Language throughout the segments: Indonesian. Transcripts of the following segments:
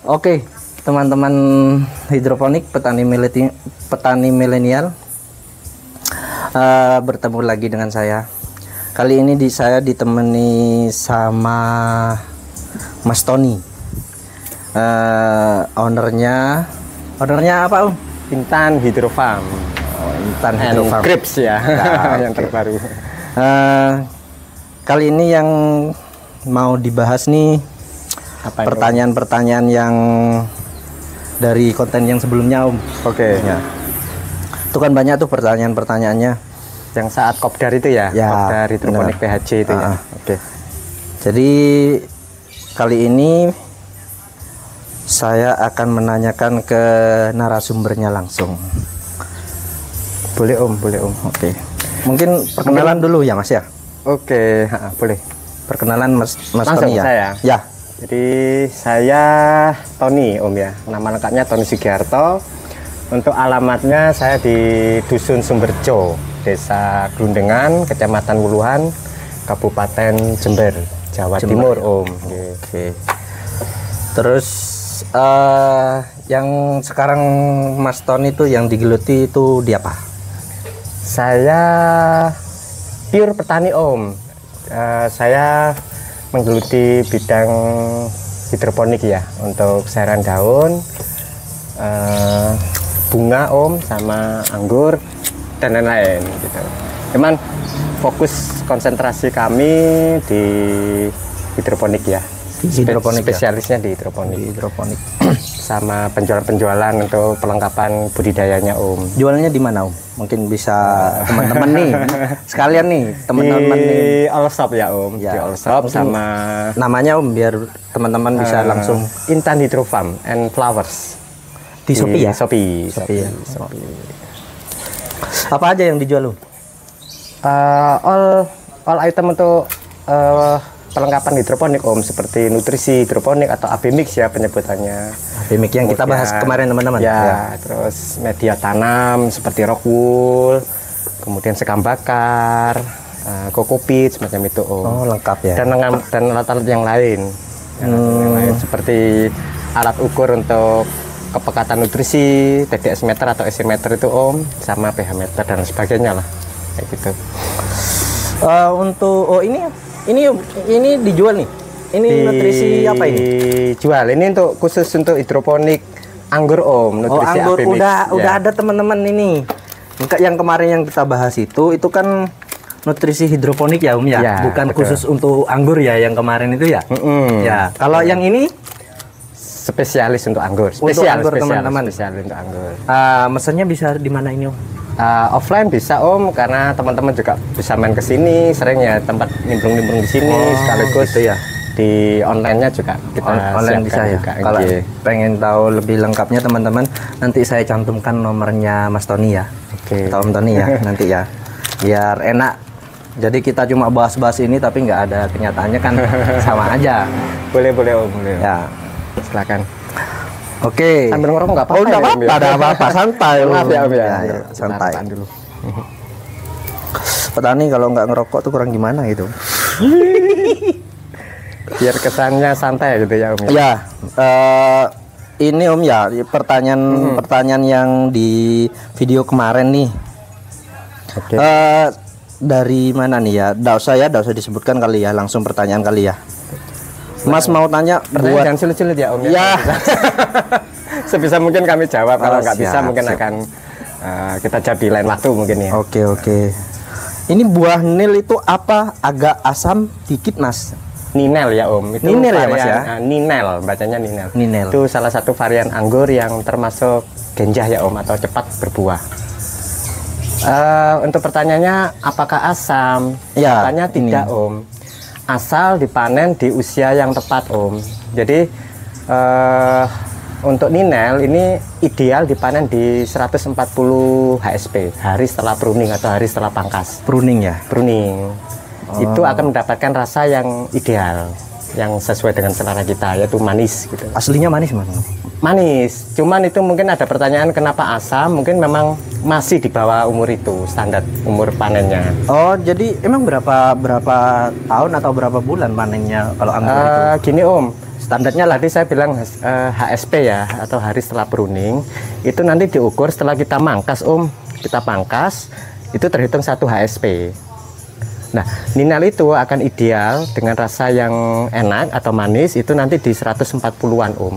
Oke, teman-teman hidroponik petani milenial, bertemu lagi dengan saya. Kali ini saya ditemani sama Mas Tony, ownernya apa Om? Intan Hydro Farm. Oh, Intan Hydro Farm. Crips ya, Ya, yang terbaru. Kali ini yang mau dibahas nih pertanyaan-pertanyaan yang dari konten yang sebelumnya Om. Oke. Ya. Itu kan banyak tuh pertanyaan-pertanyaannya. Yang saat kopdar itu ya, Ya, kopdar hidroponik PHJ itu ya. Oke. Jadi kali ini saya akan menanyakan ke narasumbernya langsung. Boleh Om, boleh Om. Oke. Mungkin perkenalan dulu ya Mas ya. Oke, boleh. Perkenalan Mas Langsung Tony ya. saya? Ya. Jadi saya Tony Om ya, nama lengkapnya Tony Sugiarto. Untuk alamatnya saya di Dusun Sumberjo, Desa Glundengan, Kecamatan Wuluhan, Kabupaten Jember, Jawa Timur Om. Oke. Terus yang sekarang Mas Tony itu yang digeluti itu di apa? Saya pure petani Om. Saya menggeluti bidang hidroponik ya, untuk sayuran daun, bunga Om, sama anggur dan lain-lain gitu. Cuman fokus konsentrasi kami di hidroponik ya. Hidroponik spesialisnya di hidroponik. Di hidroponik. Sama penjualan-penjualan untuk perlengkapan budidayanya Om. Jualnya di mana Om? Mungkin bisa teman-teman nih sekalian nih teman-teman di nih. All Shop ya Om. Ya, di All Shop sama namanya Om biar teman-teman bisa langsung. Intan Hydro Farm and Flowers Di Shopee ya? Shopee Ya. Apa aja yang dijual Om? All item untuk perlengkapan hidroponik Om, seperti nutrisi hidroponik atau AB mix ya penyebutannya. AB mix yang kita bahas kemarin teman-teman. Ya, terus media tanam seperti rock wool, kemudian sekam bakar, kokopit semacam itu Om. Oh, lengkap ya. Dan alat-alat yang lain. Yang lain seperti alat ukur untuk kepekatan nutrisi, TDS meter atau SI meter itu Om, sama pH meter dan sebagainya lah. Kayak gitu. Untuk ini dijual nih. Ini nutrisi apa ini? Dijual. Ini untuk khusus untuk hidroponik anggur Om, nutrisi anggur AB mix. udah ada teman-teman ini. Yang kemarin yang kita bahas itu kan nutrisi hidroponik ya Om ya, Ya, bukan betul. khusus untuk anggur ya yang kemarin itu ya. Ya, kalau yang ini spesialis untuk anggur. Untuk anggur, teman-teman. Spesialis untuk anggur. Mesennya bisa di mana ini Om? Offline bisa Om, karena teman-teman juga bisa main ke sini, sering ya tempat nimbrung-nimbrung di sini, sekaligus gitu ya. Di online-nya juga kita Online bisa ya. juga. Kalau Oke. pengen tahu lebih lengkapnya teman-teman, nanti saya cantumkan nomornya Mas Tony ya. Oke. Atau Om Tony ya nanti ya. Biar enak. Jadi kita cuma bahas-bahas ini tapi nggak ada kenyataannya kan sama aja. Boleh Om, boleh. Ya. Silakan. Oke. Sambil ngerokok nggak apa-apa. Oh, nggak ya, Om, apa-apa, ya? ada apa-apa, santai. Maaf ya Om ya. Ya, santai. Tahan dulu. Petani kalau nggak ngerokok tuh kurang gimana gitu. Biar kesannya santai gitu ya Om. Ya, ini Om ya pertanyaan yang di video kemarin nih. Oke. Dari mana nih ya? Nggak usah disebutkan kali ya, langsung pertanyaan kali ya. Mas mau tanya buat Jangan sulit-sulit ya Om ya. Sebisa mungkin kami jawab, kalau nggak bisa siap, mungkin siap. akan kita jawab di lain waktu mungkin ya. Oke. Ini buah nil itu apa? Agak asam dikit Mas. Ninel ya Om. Itu Ninel ya, Mas, varian, ya? Ninel, bacanya Ninel. Ninel. Itu salah satu varian anggur yang termasuk genjah ya Om, atau cepat berbuah. Untuk pertanyaannya apakah asam? Ya, Katanya tidak Om. Asal dipanen di usia yang tepat Om. Jadi untuk Ninel ini ideal dipanen di 140 HSP, hari setelah pruning atau hari setelah pangkas. Pruning ya. Pruning. Itu akan mendapatkan rasa yang ideal, yang sesuai dengan selera kita, yaitu manis gitu. Aslinya manis Mas. Manis, cuman itu mungkin ada pertanyaan kenapa asam, mungkin memang masih di bawah umur itu, standar umur panennya. Oh, jadi emang berapa tahun atau berapa bulan panennya kalau anggur itu? Gini Om, Standarnya lah. Tadi saya bilang HSP ya, atau hari setelah pruning. Itu nanti diukur setelah kita mangkas Om. Kita pangkas, itu terhitung 1 HSP. Nah, ninal itu akan ideal dengan rasa yang enak atau manis itu nanti di 140-an Om.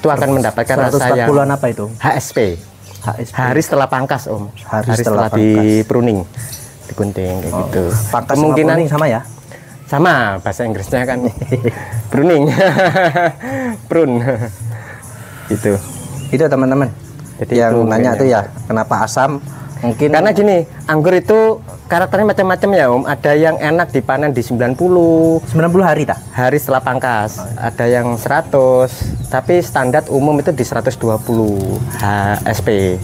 Itu akan mendapatkan rasa yang 140-an apa itu? HSP. Hari setelah pangkas Om. Hari setelah di pruning, digunting kayak gitu. Pangkas Kemungkinan sama pruning sama ya? Sama, bahasa Inggrisnya kan pruning. Prun. Itu teman-teman. Jadi yang itu nanya tuh mungkin ya, kenapa asam? Mungkin karena gini, anggur itu karakternya macam-macam ya Om. Ada yang enak dipanen di 90 hari tak? hari setelah pangkas. Ada yang 100, tapi standar umum itu di 120 HSP.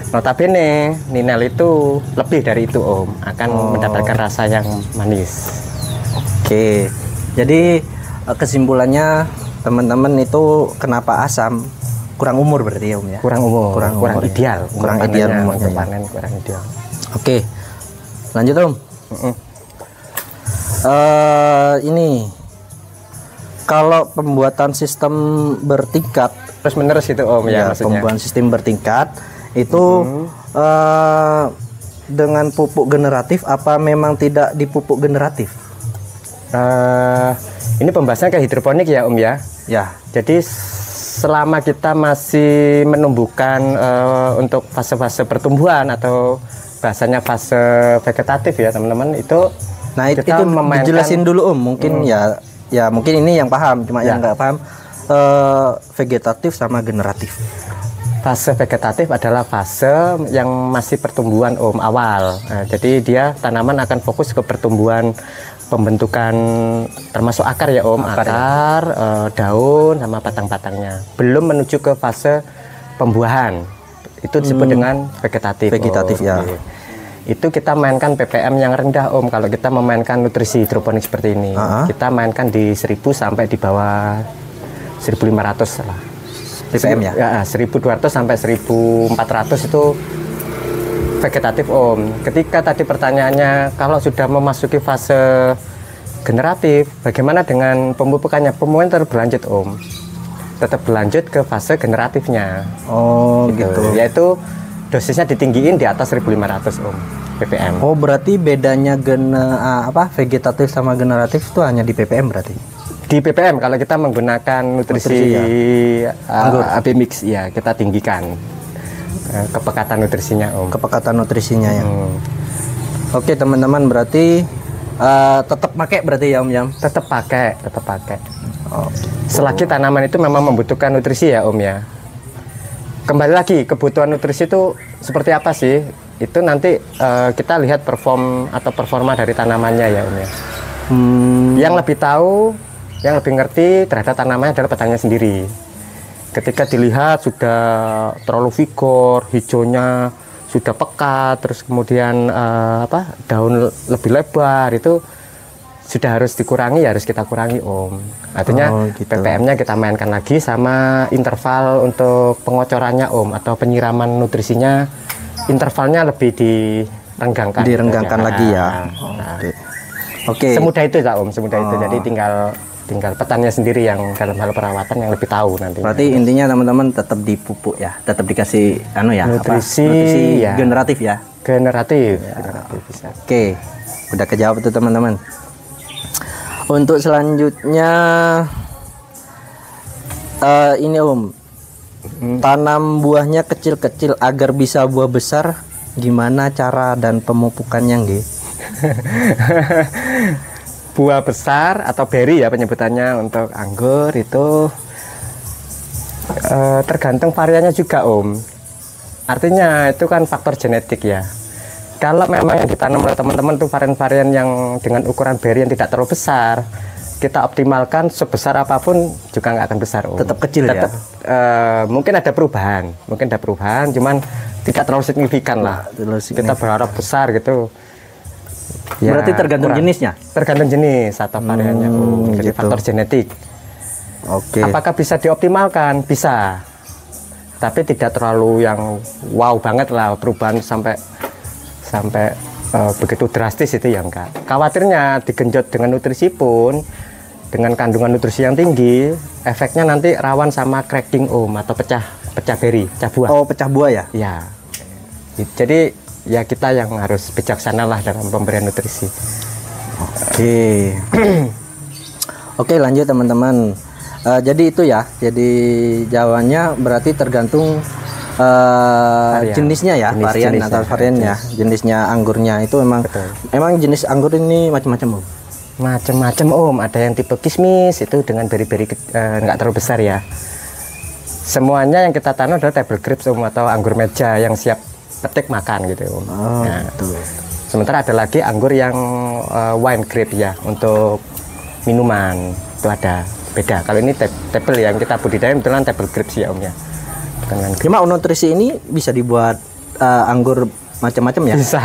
Notabene ninal itu lebih dari itu Om, akan mendapatkan rasa yang manis. Oke, jadi kesimpulannya teman-teman itu kenapa asam? Kurang umur berarti ya Om ya? Kurang umur, kurang ideal. Kurang ideal umurnya. Panen kurang ideal. Oke, lanjut Om. Ini kalau pembuatan sistem bertingkat Terus menerus itu Om ya, maksudnya. Pembuatan sistem bertingkat itu dengan pupuk generatif apa memang tidak dipupuk generatif? Ini pembahasan ke hidroponik ya Om ya. Ya. Jadi selama kita masih menumbuhkan untuk fase-fase pertumbuhan atau bahasanya fase vegetatif ya teman-teman, itu nah itu dijelasin dulu Om, mungkin ya mungkin ini yang paham, cuma yang nggak paham vegetatif sama generatif. Fase vegetatif adalah fase yang masih pertumbuhan Om, awal. Nah, jadi dia tanaman akan fokus ke pertumbuhan, pembentukan termasuk akar ya Om, akar daun sama batang-batangnya. Belum menuju ke fase pembuahan. Itu disebut dengan vegetatif. Vegetatif ya. Okay. Itu kita mainkan ppm yang rendah Om. Kalau kita memainkan nutrisi hidroponik seperti ini, kita mainkan di 1000 sampai di bawah 1500 lah. ppm ya? Ya, 1200 sampai 1400 itu vegetatif Om. Ketika tadi pertanyaannya kalau sudah memasuki fase generatif, bagaimana dengan pemupukannya? Pemupukan tetap berlanjut Om. Tetap berlanjut ke fase generatifnya. Oh gitu. Yaitu dosisnya ditinggiin di atas 1500 Om ppm. Oh berarti bedanya vegetatif sama generatif itu hanya di ppm berarti? Di ppm kalau kita menggunakan nutrisi AB mix ya, kita tinggikan kepekatan nutrisinya Om. Kepekatan nutrisinya ya. Oke teman-teman, berarti tetap pakai berarti ya Om ya? Tetap pakai. Oh, gitu. Selagi tanaman itu memang membutuhkan nutrisi ya Om ya. Kembali lagi, kebutuhan nutrisi itu seperti apa sih? Itu nanti kita lihat performa dari tanamannya ya Om ya. Yang lebih tahu, yang lebih ngerti terhadap tanamannya adalah petani sendiri. Ketika dilihat sudah terlalu vigor, hijaunya sudah pekat, terus kemudian daun lebih lebar, itu sudah harus dikurangi, harus kita kurangi Om. Artinya gitu. ppm-nya kita mainkan lagi sama interval untuk pengocorannya Om, atau penyiraman nutrisinya intervalnya lebih direnggangkan. Direnggangkan lagi ya. Oke. Semudah itu ya Om, semudah itu. Jadi tinggal petaninya sendiri yang dalam hal perawatan yang lebih tahu nanti. Berarti intinya teman-teman tetap dipupuk ya, tetap dikasih nutrisi ya. Generatif ya. Generatif bisa. Oke, udah kejawab tuh teman-teman. Untuk selanjutnya ini Om, tanam buahnya kecil-kecil agar bisa buah besar, gimana cara dan pemupukannya nggih? Buah besar atau berry ya penyebutannya untuk anggur itu tergantung variannya juga Om. Artinya itu kan faktor genetik ya. Kalau memang yang ditanam oleh teman-teman tuh varian-varian yang dengan ukuran berry yang tidak terlalu besar, kita optimalkan sebesar apapun juga nggak akan besar Om. Tetap kecil ya? Mungkin ada perubahan, cuman tidak terlalu signifikan lah. Kita berharap besar gitu. Ya, berarti tergantung jenisnya? Tergantung jenis atau variannya. Jadi gitu. Faktor genetik. Oke. Apakah bisa dioptimalkan? Bisa. Tapi tidak terlalu yang wow banget lah, perubahan sampai begitu drastis itu ya enggak. Khawatirnya digenjot dengan nutrisi pun dengan kandungan nutrisi yang tinggi, efeknya nanti rawan sama cracking atau pecah beri, pecah buah. Oh, pecah buah ya? Ya. Jadi ya kita yang harus bijaksana lah dalam pemberian nutrisi. Oke. Oke, lanjut teman-teman. Jadi itu ya. Jadi jawabannya berarti tergantung jenisnya ya, varian atau variannya, jenisnya anggurnya itu memang. Betul. Emang jenis anggur ini macam-macam, Om? Macam-macam, Om. Ada yang tipe kismis itu dengan beri-beri nggak terlalu besar ya. Semuanya yang kita tanam adalah table grapes, Om, atau anggur meja yang siap petik makan gitu, Om. Oh, nah, betul. Sementara ada lagi anggur yang wine grape ya, untuk minuman itu ada beda. Kalau ini table yang kita budidaya betulan table grapes ya, Om ya. Cuma nutrisi ini bisa dibuat anggur macam-macam ya? Bisa,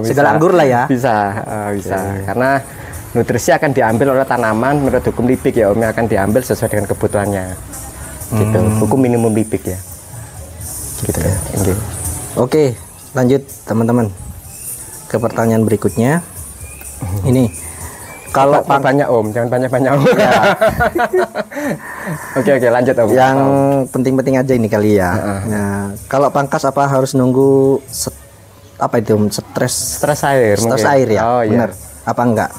bisa. Segala anggur lah ya? Bisa, bisa. Karena nutrisi akan diambil oleh tanaman menurut hukum Liebig ya, Om, akan diambil sesuai dengan kebutuhannya. Gitu, hukum minimum Liebig ya. Gitu. Okay. Oke, lanjut teman-teman ke pertanyaan berikutnya. Ini kalau banyak, Om, jangan banyak-banyak, Om. Ya. Oke, lanjut, Om. Yang penting-penting aja ini kali ya. Nah, kalau pangkas apa harus nunggu apa itu, Om? Stres air stres mungkin. Air ya? Oh, benar. Iya. Apa enggak?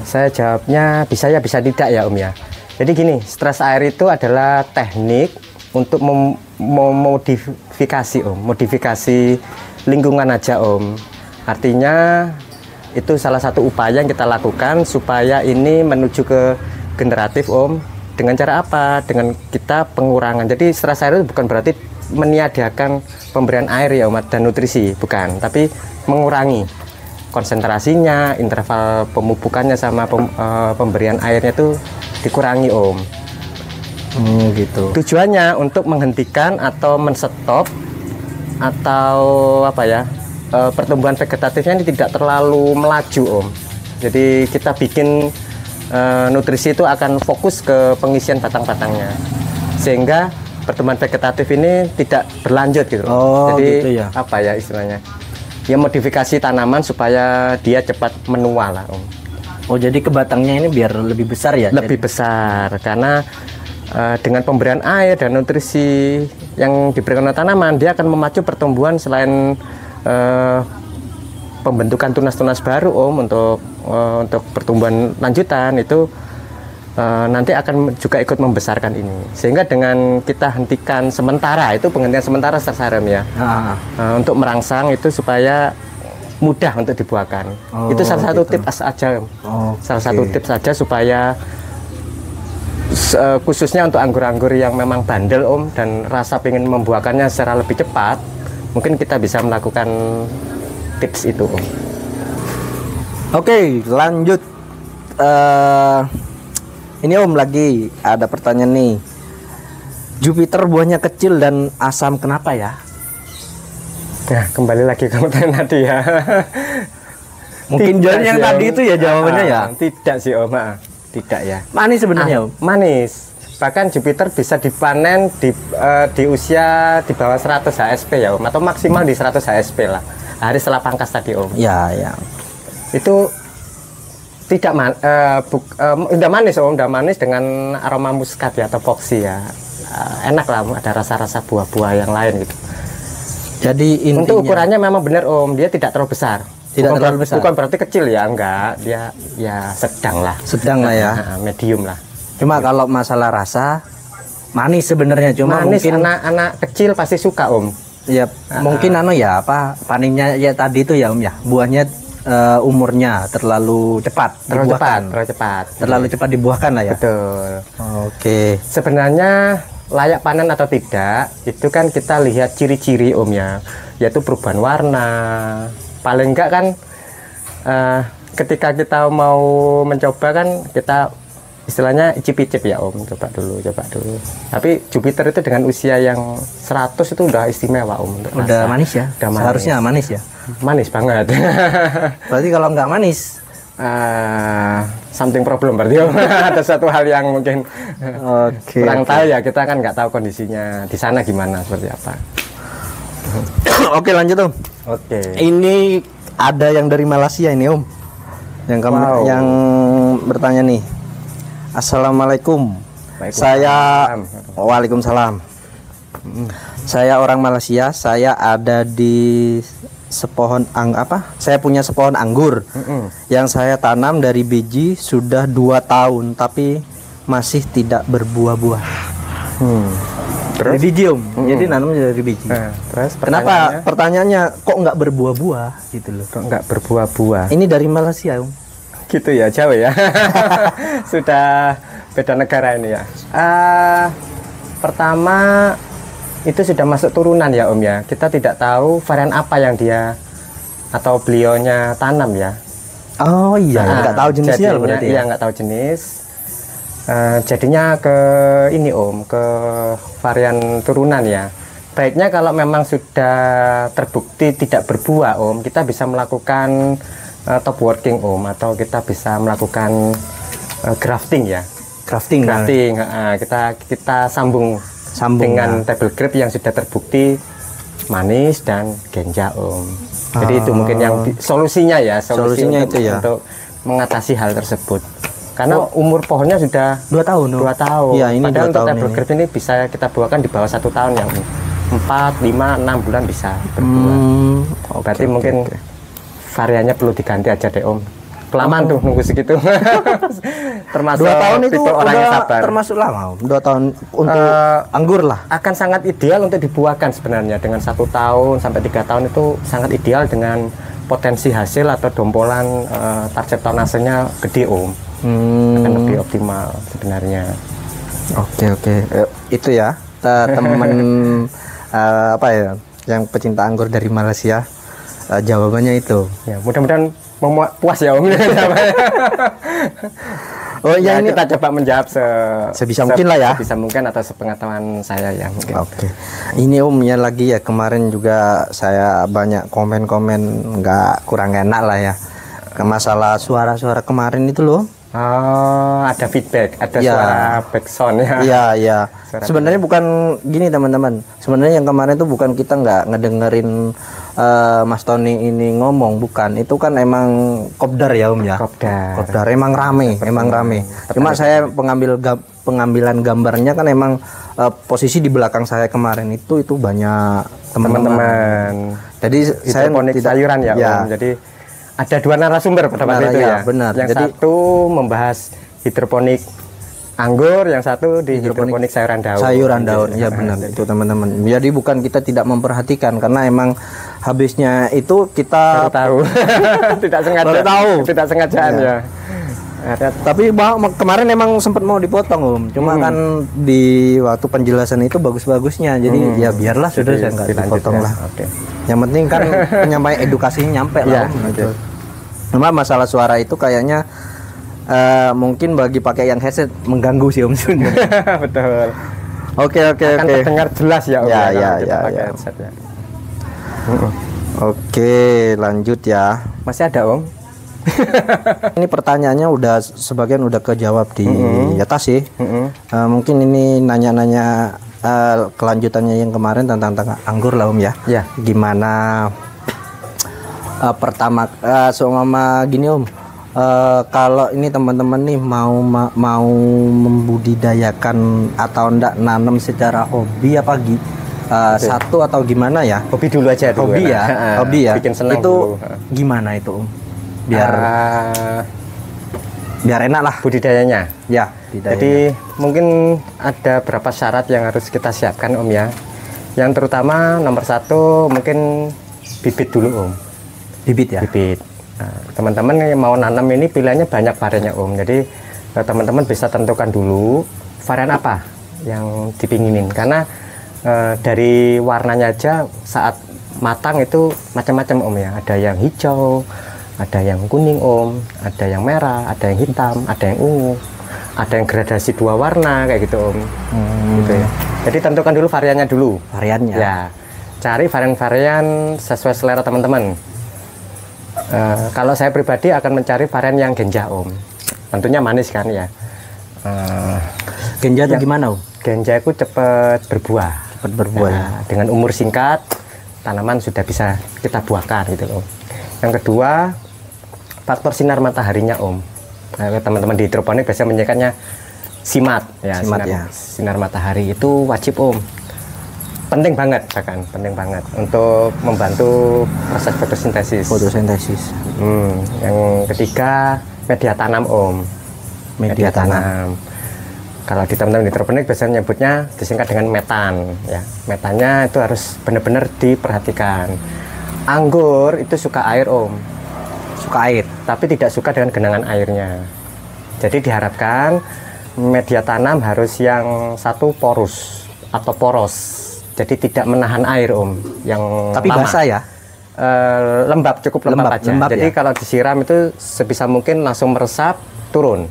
Saya jawabnya bisa ya, bisa tidak ya, Om ya. Jadi gini, stres air itu adalah teknik untuk memodifikasi, Om, modifikasi lingkungan aja, Om. Artinya itu salah satu upaya yang kita lakukan supaya ini menuju ke generatif, Om. Dengan cara apa? Dengan kita pengurangan. Jadi stres air itu bukan berarti meniadakan pemberian air ya, Om, dan nutrisi, bukan. Tapi mengurangi konsentrasinya, interval pemupukannya sama pemberian airnya itu dikurangi, Om. Gitu. Tujuannya untuk menghentikan atau menstop atau apa ya, pertumbuhan vegetatifnya ini tidak terlalu melaju, Om. Jadi kita bikin nutrisi itu akan fokus ke pengisian batang-batangnya, sehingga pertumbuhan vegetatif ini tidak berlanjut gitu. Oh, jadi gitu ya. Apa ya istilahnya? Ya modifikasi tanaman supaya dia cepat menua lah, Om. Oh, jadi ke batangnya ini biar lebih besar ya? Lebih besar karena dengan pemberian air dan nutrisi yang diberikan oleh tanaman, dia akan memacu pertumbuhan selain pembentukan tunas-tunas baru, Om, untuk pertumbuhan lanjutan itu nanti akan juga ikut membesarkan ini. Sehingga dengan kita hentikan sementara, itu penghentian sementara sersaram ya, untuk merangsang itu supaya mudah untuk dibuahkan. Oh, itu salah satu gitu. tips aja, Oh, salah satu tips saja supaya khususnya untuk anggur-anggur yang memang bandel, Om, dan rasa pengen membuahkannya secara lebih cepat, mungkin kita bisa melakukan tips itu, Om. Oke, lanjut. Ini, Om, lagi ada pertanyaan nih. Jupiter buahnya kecil dan asam, kenapa ya? Nah, kembali lagi ke pertanyaan tadi ya. Mungkin jawaban yang tadi itu ya jawabannya ya? Tidak sih, Om. Tidak ya. Manis sebenarnya, Om. Manis. Bahkan Jupiter bisa dipanen di usia di bawah 100 HSP ya, Om, atau maksimal di 100 HSP lah. Hari setelah pangkas tadi, Om. Ya, ya. Itu tidak udah manis, Om, udah manis dengan aroma muskat ya, atau foxy ya. Enak lah, ada rasa-rasa buah-buah yang lain gitu. Jadi intinya, untuk ukurannya memang benar, Om, dia tidak terlalu besar. Tidak terlalu besar. Bukan berarti kecil ya, enggak. Dia ya sedang lah. Sedang lah ya. Medium lah. Cuma kalau masalah rasa manis sebenarnya, cuma manis, mungkin anak-anak kecil pasti suka, Om. Ya, mungkin ya apa panennya ya tadi itu ya, Om ya. Buahnya umurnya terlalu cepat dibuahkan. Terlalu cepat dibuahkan lah ya. Betul. Oke. Sebenarnya layak panen atau tidak itu kan kita lihat ciri-ciri, Om ya, yaitu perubahan warna. Paling enggak kan ketika kita mau mencoba kan kita istilahnya icip-icip ya, Om, coba dulu. Tapi Jupiter itu dengan usia yang 100 itu udah istimewa, Om, untuk udah rasa. Manis ya. Udah manis. Seharusnya manis ya. Manis banget. Berarti kalau nggak manis something problem berarti, Om. Ada satu hal yang mungkin kurang tahu ya, kita kan nggak tahu kondisinya di sana gimana, seperti apa. Oke, lanjut, Om. Oke. Ini ada yang dari Malaysia ini, Om. Yang kamu yang bertanya nih. Assalamualaikum. Waalaikumsalam. Saya orang Malaysia. Saya ada di saya punya sepohon anggur yang saya tanam dari biji sudah 2 tahun, tapi masih tidak berbuah-buah. Dari biji jadi nanamnya dari biji. Terus kenapa? Pertanyaannya kok nggak berbuah-buah gitu loh? Kok nggak berbuah-buah? Ini dari Malaysia gitu ya, jauh ya. Sudah beda negara ini ya. Pertama itu sudah masuk turunan ya ya. Kita tidak tahu varian apa yang dia atau beliaunya tanam ya. Oh iya, nggak tahu jenisnya berarti ya? Iya, nggak tahu jenis. Jadinya ke ini ke varian turunan ya. Baiknya kalau memang sudah terbukti tidak berbuah kita bisa melakukan top working atau kita bisa melakukan grafting ya. Grafting. Kita sambung dengan table grape yang sudah terbukti manis dan genja Jadi itu mungkin yang solusinya itu ya untuk mengatasi hal tersebut. Karena umur pohonnya sudah 2 tahun. 2 tahun. Ya, ini padahal 2 untuk tahun table grape ini bisa kita buahkan di bawah 1 tahun ya. 4, 5, 6 bulan bisa berbuah. Berarti mungkin variannya perlu diganti aja deh Kelamaan tuh nunggu segitu. Termasuk 2 tahun itu orang yang sabar. Termasuk lama 2 tahun untuk anggur lah. Akan sangat ideal untuk dibuahkan sebenarnya dengan 1 tahun sampai 3 tahun itu sangat ideal dengan potensi hasil atau dompolan target tonasenya gede akan lebih optimal sebenarnya. Oke. Itu ya teman apa ya yang pecinta anggur dari Malaysia, jawabannya itu ya. Mudah-mudahan puas ya Oh ya, ini kita coba menjawab sebisa mungkin lah ya. Sebisa mungkin atau sepengetahuan saya ya mungkin. Oke. Ini ya lagi ya, kemarin juga saya banyak komen-komen nggak kurang enak lah ya. Masalah suara-suara kemarin itu loh. Ada feedback, ada suara backsound ya. Iya. Sebenarnya bukan gini teman-teman. Sebenarnya yang kemarin itu bukan kita nggak ngedengerin Mas Tony ini ngomong, bukan. Itu kan emang kopdar ya ya. Kopdar. Emang rame. Cuma saya pengambilan gambarnya kan emang posisi di belakang saya kemarin itu banyak teman-teman. Jadi saya tidak sayuran ya. Jadi ada 2 narasumber pada waktu itu ya. Benar. Yang jadi, satu membahas hidroponik anggur, yang satu di hidroponik sayuran daun. Ya benar itu teman-teman. Jadi bukan kita tidak memperhatikan, karena emang habisnya itu kita baru tahu. Tidak sengajaan ya. Tapi kemarin emang sempat mau dipotong cuma kan di waktu penjelasan itu bagus-bagusnya, jadi ya biarlah sudah, saya nggak dipotong lah. Yang penting kan penyampaian edukasinya nyampe lah gitu. Cuma masalah suara itu kayaknya mungkin bagi pakai yang headset mengganggu sih Betul. Oke. Akan terdengar jelas ya ya. Oke, lanjut ya. Masih ada Ini pertanyaannya sebagian udah kejawab di atas sih. Mungkin ini nanya-nanya kelanjutannya yang kemarin tentang anggur lah ya. Gimana pertama seumpama gini kalau ini teman-teman nih mau membudidayakan atau enggak nanam secara hobi apa satu atau gimana ya? Hobi dulu aja dulu. Hobi ya. Bikin senang itu dulu. Gimana itu biar enak lah budidayanya ya. Jadi mungkin ada beberapa syarat yang harus kita siapkan ya. Yang terutama nomor 1 mungkin bibit dulu Bibit ya. Teman-teman yang mau nanam ini pilihannya banyak variannya Jadi teman-teman bisa tentukan dulu varian apa yang dipinginin, karena dari warnanya aja saat matang itu macam-macam ya. Ada yang hijau, ada yang kuning ada yang merah, ada yang hitam, ada yang ungu, ada yang gradasi 2 warna kayak gitu gitu ya. Jadi tentukan dulu variannya ya. Cari varian-varian sesuai selera teman-teman. Kalau saya pribadi akan mencari varian yang genja tentunya manis kan ya. Genja itu gimana Genja itu cepat berbuah ya. Dengan umur singkat tanaman sudah bisa kita buahkan gitu Yang kedua, faktor sinar mataharinya Teman-teman di hidroponik biasanya menyebutkannya simat, ya, Simat, sinar matahari itu wajib Om. Penting banget, bahkan penting banget untuk membantu proses fotosintesis. Fotosintesis. Yang ketiga media tanam Om. Media tanam. Kalau di teman-teman hidroponik biasanya menyebutnya disingkat dengan metan, ya. Metannya itu harus benar-benar diperhatikan. Anggur itu suka air Om. Suka air, tapi tidak suka dengan genangan airnya. Jadi diharapkan media tanam harus yang satu porus atau poros. Jadi tidak menahan air Om. Yang tapi lama. basah ya? Lembab, cukup lembab aja. Jadi ya? kalau disiram itu sebisa mungkin langsung meresap, turun.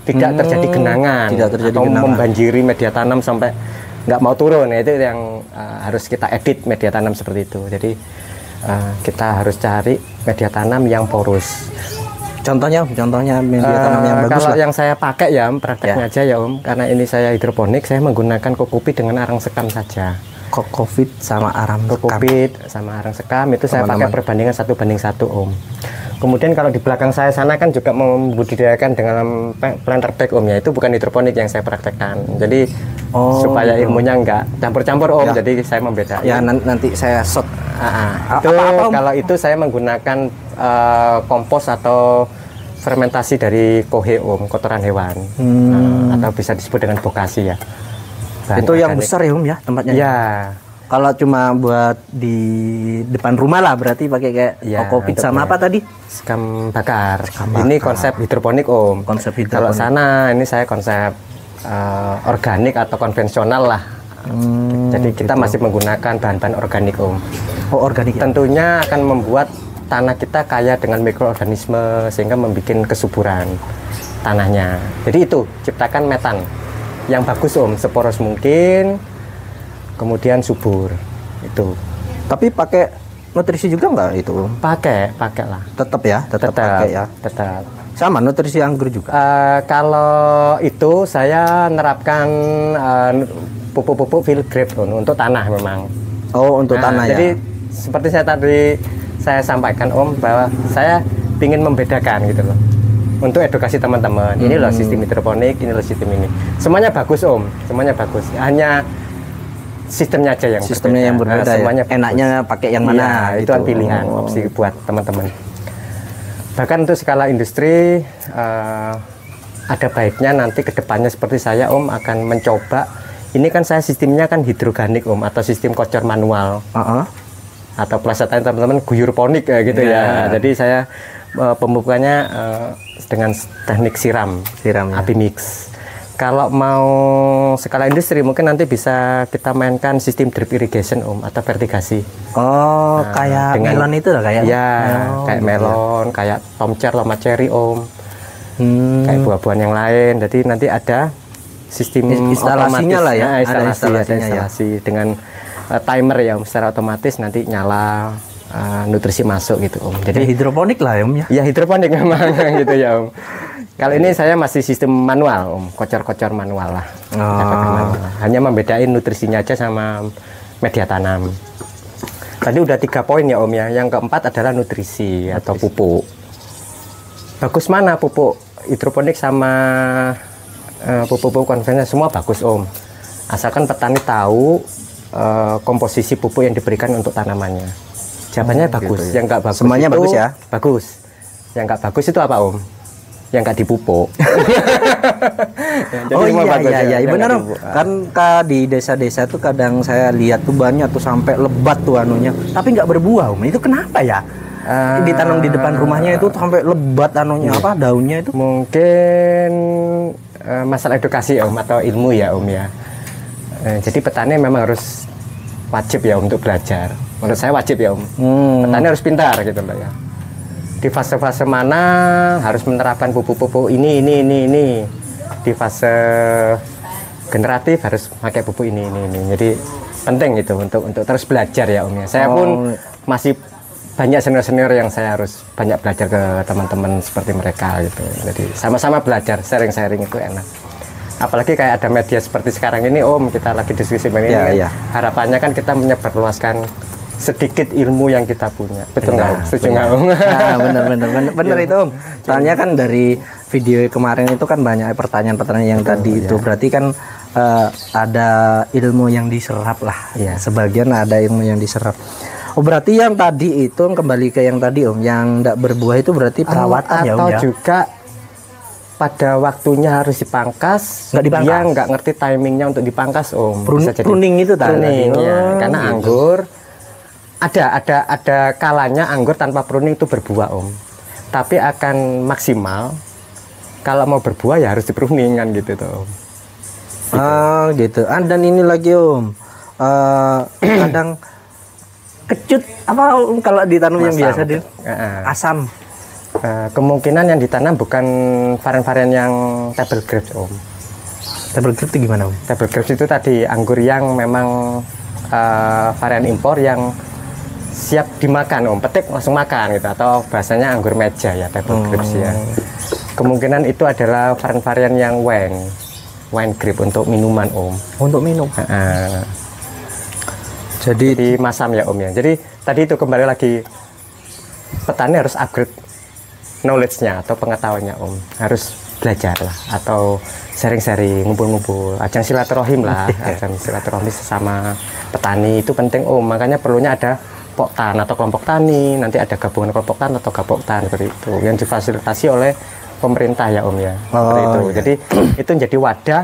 Tidak terjadi genangan, atau membanjiri media tanam sampai nggak mau turun. Itu yang harus kita edit media tanam seperti itu. Jadi kita harus cari media tanam yang porus. Contohnya media tanam yang bagus kalau lah. yang saya pakai ya prakteknya aja ya Om, karena ini saya hidroponik, saya menggunakan kokopit dengan arang sekam saja. Kokopit sama arang sekam itu saya pakai perbandingan 1:1 Om. Kemudian kalau di belakang saya sana kan juga membudidayakan dengan planter bag Om, ya itu bukan hidroponik yang saya praktekkan. Jadi supaya ilmunya enggak campur-campur Om, ya. Jadi saya membedakan. Ya nanti saya shot. Itu kalau itu saya menggunakan kompos atau fermentasi dari kohe Om, kotoran hewan. Atau bisa disebut dengan bokasi ya. Itu yang besar ya Om ya tempatnya? Ya. Kalau cuma buat di depan rumah lah berarti pakai kayak kokopit sama apa tadi? Sekam bakar. Ini konsep hidroponik Om. Konsep hidroponik. Kalau sana ini saya konsep organik atau konvensional lah. Jadi kita masih menggunakan bahan-bahan organik Om. Oh organik ya? Tentunya akan membuat tanah kita kaya dengan mikroorganisme sehingga membuat kesuburan tanahnya. Jadi itu ciptakan metan yang bagus Om, seporos mungkin. Kemudian subur itu. Tapi pakai nutrisi juga nggak itu? Pakai lah. Tetap ya, tetap pakai ya. Tetap. Sama nutrisi anggur juga. Kalau itu saya nerapkan pupuk-pupuk field grade untuk tanah memang. Oh untuk tanah ya. Jadi seperti saya sampaikan Om bahwa saya ingin membedakan gitu loh. Untuk edukasi teman-teman. Ini loh sistem hidroponik, ini loh sistem ini. Semuanya bagus Om, semuanya bagus. Hanya sistemnya aja yang berbeda. Semuanya ya. Enaknya pakai yang mana? Itu kan pilihan opsi buat teman-teman. Bahkan untuk skala industri ada baiknya nanti kedepannya seperti saya Om akan mencoba. Ini kan saya sistemnya kan hidroganik Om atau sistem kocor manual. Atau pelajaran teman-teman guyurponik gitu ya. Jadi saya pemupukannya dengan teknik siram ya. Abimix. Kalau mau skala industri mungkin nanti bisa kita mainkan sistem drip irrigation Om atau vertigasi. Kayak melon itu lah kayak. Ya, kayak melon, kayak tomcer, loma cherry Om. Kayak buah-buahan yang lain. Jadi nanti ada sistem instalasinya lah ya. Ada instalasi dengan timer ya Om, secara otomatis nanti nyala. Nutrisi masuk gitu Om. Jadi hidroponik lah Om ya. Ya hidroponik memang gitu ya Om. Kalau ini saya masih sistem manual Om, kocor-kocor manual lah. Hanya membedain nutrisinya aja sama media tanam. Tadi udah 3 poin ya Om ya. Yang keempat adalah nutrisi atau pupuk. Bagus mana pupuk hidroponik sama pupuk-pupuk konvensional, semua bagus Om. Asalkan petani tahu komposisi pupuk yang diberikan untuk tanamannya. Jawabannya bagus. Gitu ya. Yang nggak bagus semuanya itu, bagus ya? Bagus. Yang nggak bagus itu apa Om? Yang nggak dipupuk. Iya benar Om. Kan di desa-desa tuh kadang saya lihat tuh banyak tuh sampai lebat tuh anunya, tapi nggak berbuah Om. Itu kenapa ya? Ditanam di depan rumahnya itu sampai lebat anunya daunnya itu. Mungkin masalah edukasi Om atau ilmu ya Om ya. Jadi petani memang harus wajib ya untuk belajar. Menurut saya wajib ya Om. Petani harus pintar gitu loh ya. Di fase-fase mana harus menerapkan pupuk-pupuk ini. Di fase generatif harus pakai pupuk ini. Jadi penting itu untuk terus belajar ya Om ya. Saya pun masih banyak senior-senior yang saya harus banyak belajar ke teman-teman seperti mereka gitu. Jadi sama-sama belajar, sharing-sharing itu enak. Apalagi kayak ada media seperti sekarang ini Om, kita lagi diskusi begini. Harapannya kan kita menyebarluaskan sedikit ilmu yang kita punya. Betul nggak Om? Setuju nggak Om? Bener itu Om. Soalnya kan dari video kemarin itu kan banyak pertanyaan-pertanyaan yang tadi itu. Berarti kan ada ilmu yang diserap lah. Sebagian ada ilmu yang diserap. Oh, berarti yang tadi itu kembali ke yang tadi Om, yang tidak berbuah itu berarti perawatan ya Om atau ya? juga pada waktunya harus dipangkas, dia nggak ngerti timingnya untuk dipangkas Om. Pruning itu pruning ya, karena gitu. Anggur ada kalanya anggur tanpa pruning itu berbuah Om. Tapi akan maksimal kalau mau berbuah ya harus dipruning kan gitu tuh Om. Gitu. Dan ini lagi Om, kadang kecut apa kalau ditanam yang biasa dia asam. Kemungkinan yang ditanam bukan varian-varian yang table grapes Om. Table grapes itu gimana Om? Table grapes itu tadi anggur yang memang varian impor yang siap dimakan Om, petik langsung makan gitu, atau bahasanya anggur meja ya table grapes ya. Kemungkinan itu adalah varian-varian yang wine grape untuk minuman Om. Untuk minum. Jadi masam ya Om ya. Jadi tadi itu kembali lagi petani harus upgrade knowledge-nya atau pengetahuannya Om. Harus belajar lah atau sharing-sharing, ngumpul-ngumpul, ajang silaturahim lah, ajang silaturahmi sesama petani itu penting Om. Makanya perlunya ada poktan atau kelompok tani, nanti ada gabungan kelompok tani atau gabok tani seperti itu yang difasilitasi oleh pemerintah ya Om ya. Seperti itu. Jadi itu menjadi wadah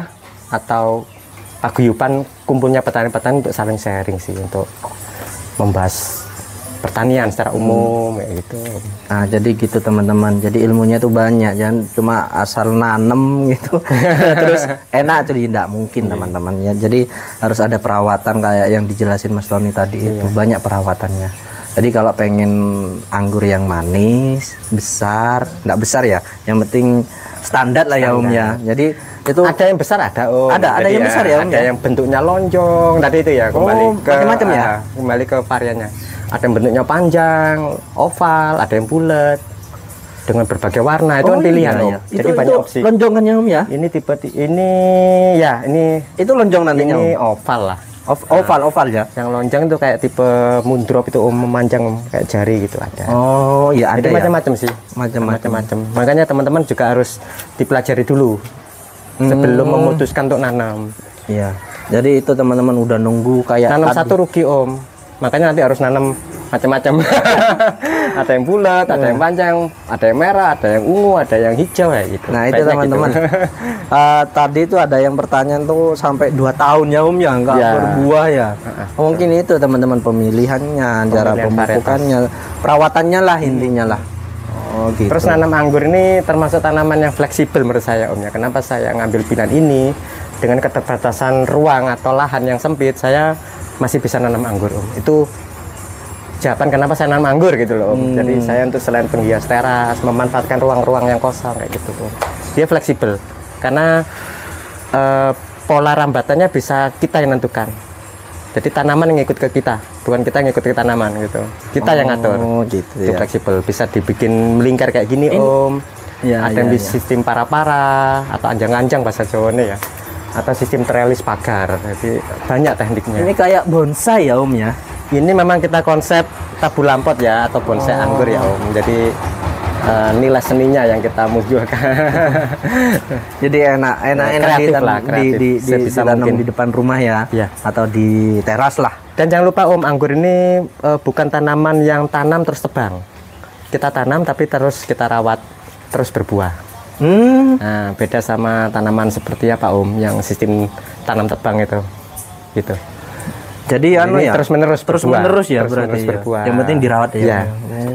atau paguyuban kumpulnya petani-petani untuk saling sharing sih, untuk membahas pertanian secara umum kayak gitu. Nah, jadi gitu teman-teman. Jadi ilmunya tuh banyak, jangan cuma asal nanem gitu. Terus enak jadi tidak mungkin teman-teman ya. Jadi harus ada perawatan kayak yang dijelasin Mas Tony tadi itu, banyak perawatannya. Jadi kalau pengen anggur yang manis, besar, enggak besar ya. Yang penting standar lah ya Om ya. Jadi itu ada yang besar ada Om. Ada yang besar ya Om. Ada yang bentuknya lonjong tadi itu ya, kembali ke macam-macam ya. Kembali ke variannya. Ada yang bentuknya panjang, oval, ada yang bulat dengan berbagai warna. Itu kan pilihan Om. Jadi banyak opsi. Lonjongannya Om ya. Ini tipe ini ya, ini itu lonjong nantinya. Ini oval lah. Oval ya. Yang lonjong itu kayak tipe moondrop itu Om, memanjang kayak jari gitu ada. Oh, iya ada. Jadi macam-macam sih. Macam-macam. Makanya teman-teman juga harus dipelajari dulu sebelum memutuskan untuk nanam. Iya. Jadi itu teman-teman udah nunggu kayak nanam satu rugi Om. Makanya nanti harus nanam macam-macam. Ada yang bulat, ada yang panjang, ada yang merah, ada yang ungu, ada yang hijau ya gitu. Nah, itu teman-teman. Gitu. Tadi itu ada yang pertanyaan tuh sampai 2 tahun ya Om ya, enggak berbuah ya. Mungkin itu teman-teman pemilihannya, cara pemupukannya, perawatannya lah intinya lah. Oh, gitu. Terus nanam anggur ini termasuk tanaman yang fleksibel menurut saya Om ya. Kenapa saya ngambil pilihan ini? Dengan keterbatasan ruang atau lahan yang sempit, saya masih bisa nanam anggur Om. Itu jawaban kenapa saya nanam anggur gitu loh Om. Jadi saya untuk selain penghias teras, memanfaatkan ruang-ruang yang kosong kayak gitu Om. Dia fleksibel karena pola rambatannya bisa kita yang nentukan. Jadi tanaman yang ikut ke kita, bukan kita yang ikut ke tanaman gitu. Kita yang ngatur. Gitu itu ya. fleksibel, bisa dibikin melingkar kayak gini Om. Ada yang di sistem para-para atau anjang-anjang bahasa Jawanya ya. Atau sistem trellis pagar. Jadi banyak tekniknya. Ini kayak bonsai ya Om ya. Ini memang kita konsep tabu lampot ya atau bonsai anggur ya Om. Jadi nilai seninya yang kita munculkan. Jadi enak ditanam di depan rumah ya, atau di teras lah. Dan jangan lupa Om, anggur ini bukan tanaman yang tanam terus tebang. Kita tanam tapi terus kita rawat, terus berbuah. Nah, beda sama tanaman seperti apa Om, yang sistem tanam tebang itu, gitu. Jadi terus menerus ya berarti berbuah. Yang penting dirawat ya.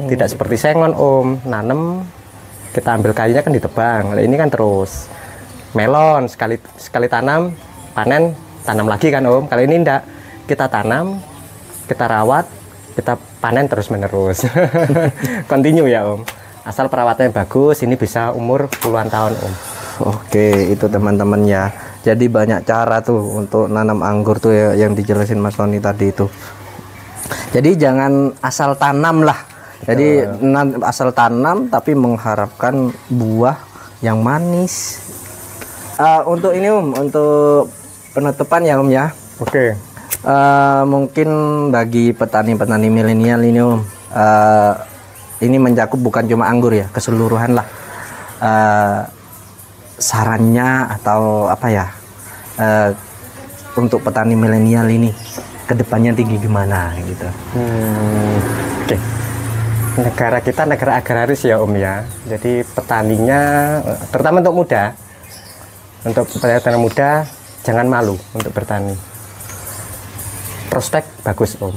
Tidak seperti sengon Om, nanem kita ambil kayunya kan ditebang. Ini kan terus melon sekali tanam, panen, tanam lagi kan Om. Kalau ini enggak, kita tanam, kita rawat, kita panen terus menerus. Continue ya Om. Asal perawatannya bagus, ini bisa umur puluhan tahun Om. Oke, itu teman-teman ya. Jadi banyak cara tuh untuk nanam anggur tuh ya, yang dijelasin Mas Tony tadi itu. Jadi jangan asal tanam lah. Jadi asal tanam tapi mengharapkan buah yang manis. Untuk ini untuk penutupan ya Om ya. Oke. Mungkin bagi petani-petani milenial ini Om, ini mencakup bukan cuma anggur ya, keseluruhan lah. sarannya atau apa ya untuk petani milenial ini kedepannya tinggi gimana gitu? Oke. Negara kita negara agraris ya Om ya. Jadi petaninya, terutama untuk muda, untuk petani muda jangan malu untuk bertani. Prospek bagus Om.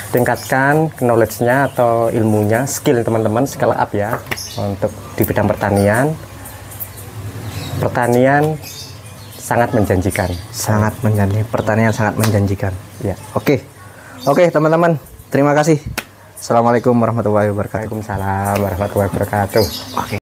Tingkatkan knowledge-nya atau ilmunya, skill teman-teman, skill up ya untuk di bidang pertanian. Pertanian sangat menjanjikan. Sangat menjanjikan. Pertanian sangat menjanjikan. Ya. Oke, teman-teman. Terima kasih. Assalamualaikum warahmatullahi wabarakatuh. Waalaikumsalam warahmatullahi wabarakatuh. Oke.